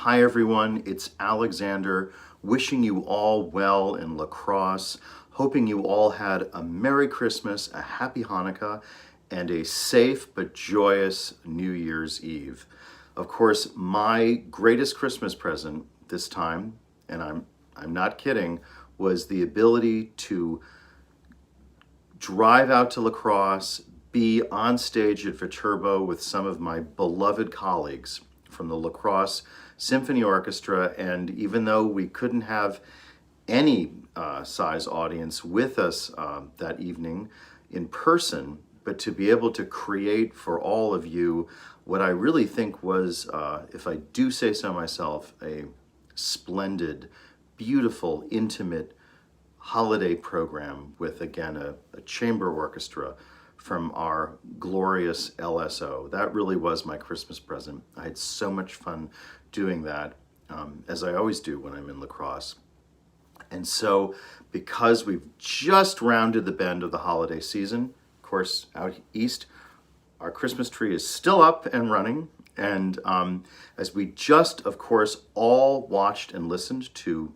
Hi everyone, it's Alexander, wishing you all well in lacrosse, hoping you all had a Merry Christmas, a Happy Hanukkah, and a safe but joyous New Year's Eve. Of course, my greatest Christmas present this time, and I'm not kidding, was the ability to drive out to lacrosse, be on stage at Viterbo with some of my beloved colleagues from the lacrosse Symphony Orchestra, and even though we couldn't have any size audience with us that evening in person, but to be able to create for all of you what I really think was, if I do say so myself, a splendid, beautiful, intimate holiday program with, again, a chamber orchestra from our glorious LSO. That really was my Christmas present. I had so much fun doing that, as I always do when I'm in lacrosse. And so, because we've just rounded the bend of the holiday season, of course, out east, our Christmas tree is still up and running. And as we just, of course, all watched and listened to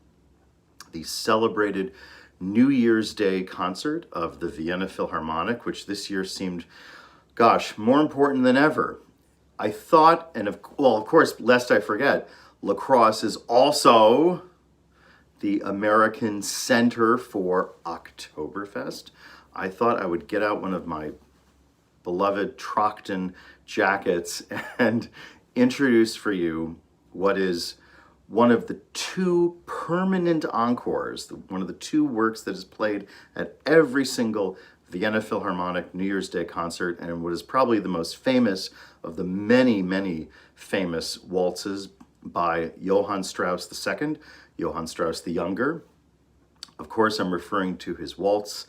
the celebrated New Year's Day concert of the Vienna Philharmonic, which this year seemed, gosh, more important than ever. I thought, and of course, lest I forget, lacrosse is also the American Center for Oktoberfest. I thought I would get out one of my beloved Trockton jackets and introduce for you what is one of the two permanent encores, one of the two works that is played at every single Vienna Philharmonic New Year's Day concert, and what is probably the most famous of the many, many famous waltzes by Johann Strauss II, Johann Strauss the Younger. Of course, I'm referring to his waltzes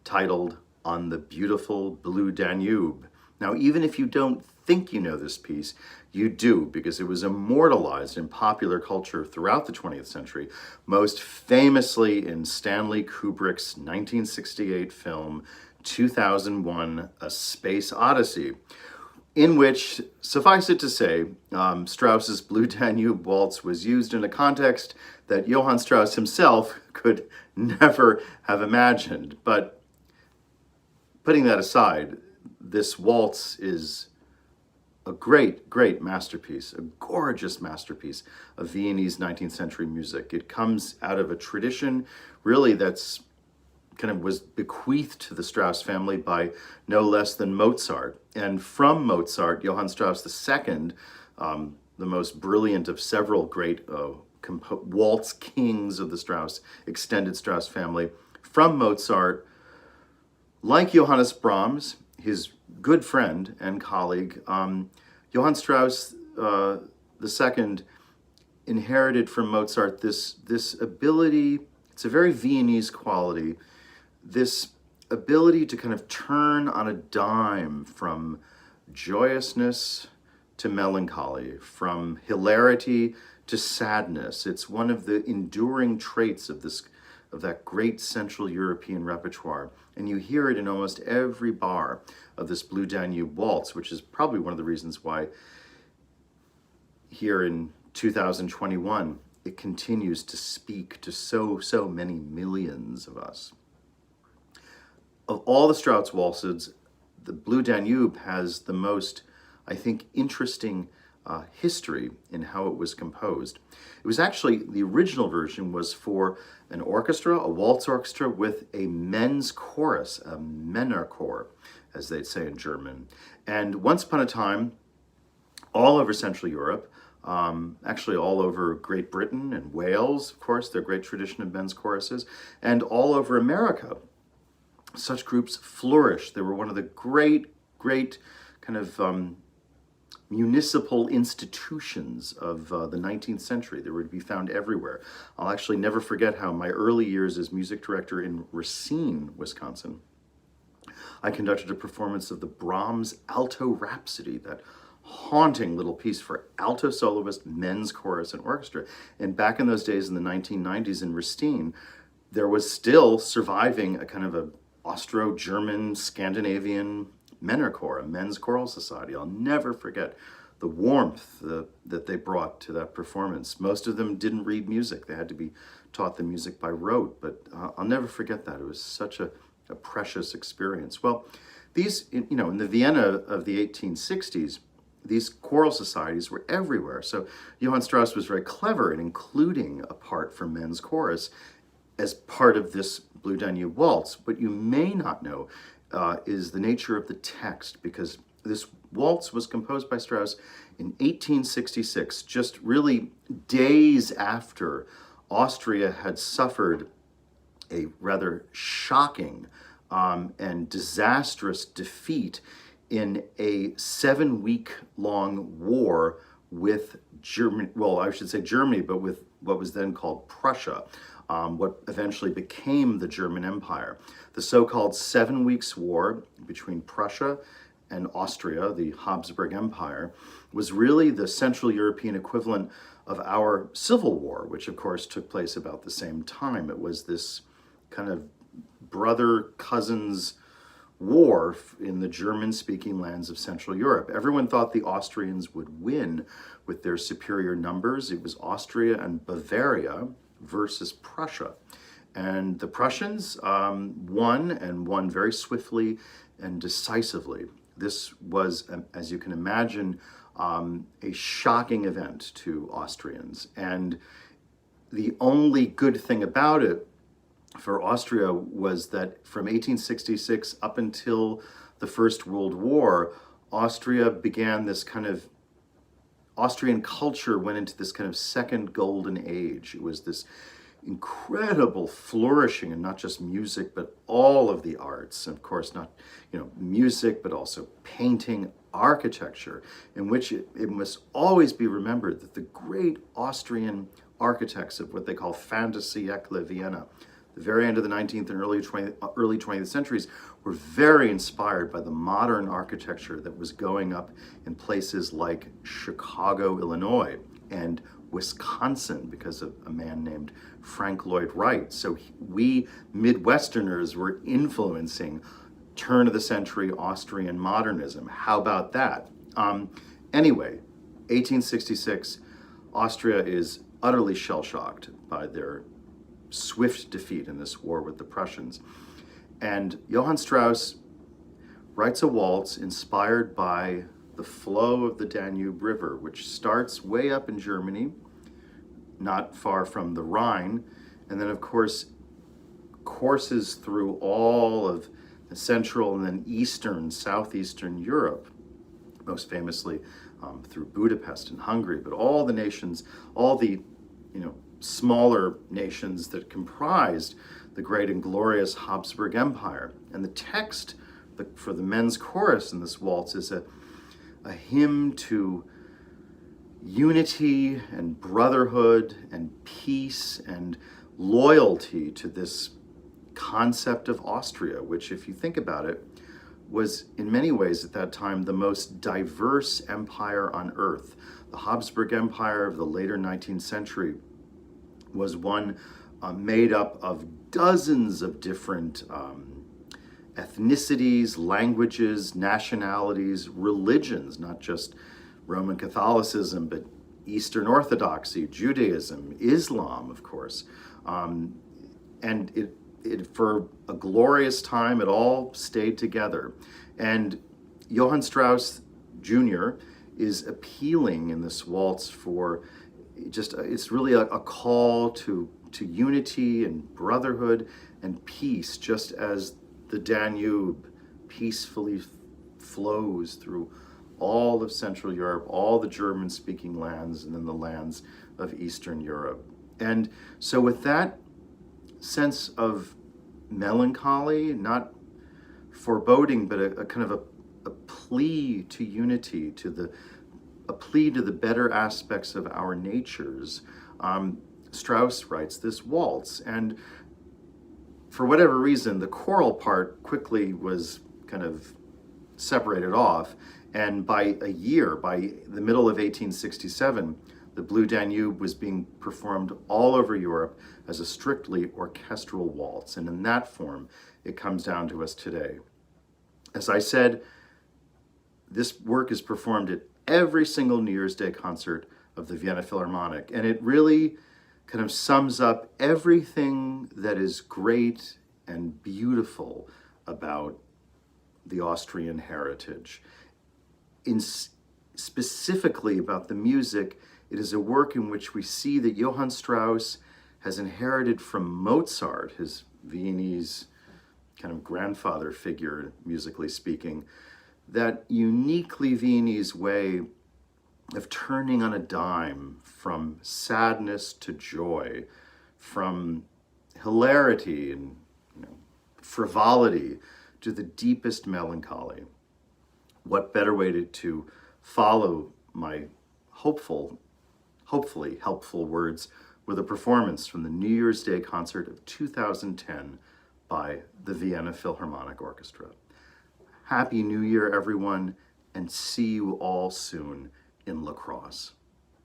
titled On the Beautiful Blue Danube. Now, even if you don't think you know this piece, you do, because it was immortalized in popular culture throughout the 20th century, most famously in Stanley Kubrick's 1968 film 2001: A Space Odyssey, in which, suffice it to say, Strauss's Blue Danube Waltz was used in a context that Johann Strauss himself could never have imagined. But putting that aside, this waltz is a great, great masterpiece, a gorgeous masterpiece of Viennese 19th century music. It comes out of a tradition, really, that's kind of was bequeathed to the Strauss family by no less than Mozart. And from Mozart, Johann Strauss II, the most brilliant of several great waltz kings of the extended Strauss family, from Mozart, like Johannes Brahms, his good friend and colleague, Johann Strauss II inherited from Mozart this ability, it's a very Viennese quality, this ability to kind of turn on a dime from joyousness to melancholy, from hilarity to sadness. It's one of the enduring traits of that great Central European repertoire. And you hear it in almost every bar of this Blue Danube Waltz, which is probably one of the reasons why here in 2021, it continues to speak to so many millions of us. Of all the Strauss waltzes, the Blue Danube has the most, I think, interesting history in how it was composed. It was actually, the original version was for an orchestra, a waltz orchestra with a men's chorus, a Männerchor, as they'd say in German. And once upon a time, all over Central Europe, actually all over Great Britain and Wales, of course, their great tradition of men's choruses, and all over America, such groups flourished. They were one of the great kind of municipal institutions of the 19th century. They were to be found everywhere. I'll actually never forget how my early years as music director in Racine, Wisconsin, I conducted a performance of the Brahms Alto Rhapsody, that haunting little piece for alto soloist, men's chorus, and orchestra. And back in those days in the 1990s in Racine, there was still surviving a kind of a Austro-German, Scandinavian Männerchor, a men's choral society. I'll never forget warmth that they brought to that performance. Most of them didn't read music. They had to be taught the music by rote, but I'll never forget that. It was such a precious experience. Well, these, in the Vienna of the 1860s, these choral societies were everywhere. So Johann Strauss was very clever in including a part for men's chorus as part of this Blue Danube Waltz. What you may not know is the nature of the text, because this waltz was composed by Strauss in 1866, just really days after Austria had suffered a rather shocking and disastrous defeat in a 7-week-long war with Germany, well, I should say Germany, but with what was then called Prussia, what eventually became the German Empire. The so-called 7 Weeks' War between Prussia and Austria, the Habsburg Empire, was really the Central European equivalent of our Civil War, which of course took place about the same time. It was this kind of brother-cousins war in the German-speaking lands of Central Europe. Everyone thought the Austrians would win with their superior numbers. It was Austria and Bavaria versus Prussia. And the Prussians won, and won very swiftly and decisively. This was, as you can imagine, a shocking event to Austrians. And the only good thing about it for Austria was that from 1866 up until the First World War, Austria began this kind of, Austrian culture went into this kind of second golden age. It was this incredible flourishing in not just music, but all of the arts. And of course, not, music, but also painting, architecture, in which it must always be remembered that the great Austrian architects of what they call Fin de siècle Vienna, the very end of the 19th and early 20th centuries, were very inspired by the modern architecture that was going up in places like Chicago, Illinois, and Wisconsin, because of a man named Frank Lloyd Wright. So we Midwesterners were influencing turn-of-the-century Austrian modernism. How about that? Anyway, 1866, Austria is utterly shell-shocked by their swift defeat in this war with the Prussians. And Johann Strauss writes a waltz inspired by the flow of the Danube River, which starts way up in Germany, not far from the Rhine, and then of course courses through all of the Central and then Eastern, Southeastern Europe, most famously through Budapest and Hungary, but all the nations, all the smaller nations that comprised the great and glorious Habsburg Empire. And the text for the men's chorus in this waltz is a hymn to unity and brotherhood and peace and loyalty to this concept of Austria, which, if you think about it, was in many ways at that time the most diverse empire on earth. The Habsburg Empire of the later 19th century was one made up of dozens of different ethnicities, languages, nationalities, religions, not just Roman Catholicism, but Eastern Orthodoxy, Judaism, Islam, of course. And it for a glorious time, it all stayed together. And Johann Strauss Jr. is appealing in this waltz for it's really a call to unity and brotherhood and peace, just as the Danube peacefully flows through all of Central Europe, all the German-speaking lands, and then the lands of Eastern Europe. And so with that sense of melancholy, not foreboding, but a kind of a plea to unity, a plea to the better aspects of our natures, Strauss writes this waltz. And for whatever reason, the choral part quickly was kind of separated off. And by the middle of 1867, the Blue Danube was being performed all over Europe as a strictly orchestral waltz. And in that form, it comes down to us today. As I said, this work is performed at every single New Year's Day concert of the Vienna Philharmonic. And it really kind of sums up everything that is great and beautiful about the Austrian heritage. Specifically about the music, it is a work in which we see that Johann Strauss has inherited from Mozart, his Viennese kind of grandfather figure, musically speaking, that uniquely Viennese way of turning on a dime from sadness to joy, from hilarity and frivolity to the deepest melancholy. What better way to follow my hopefully helpful words with a performance from the New Year's Day concert of 2010 by the Vienna Philharmonic Orchestra. Happy New Year, everyone, and see you all soon in La Crosse.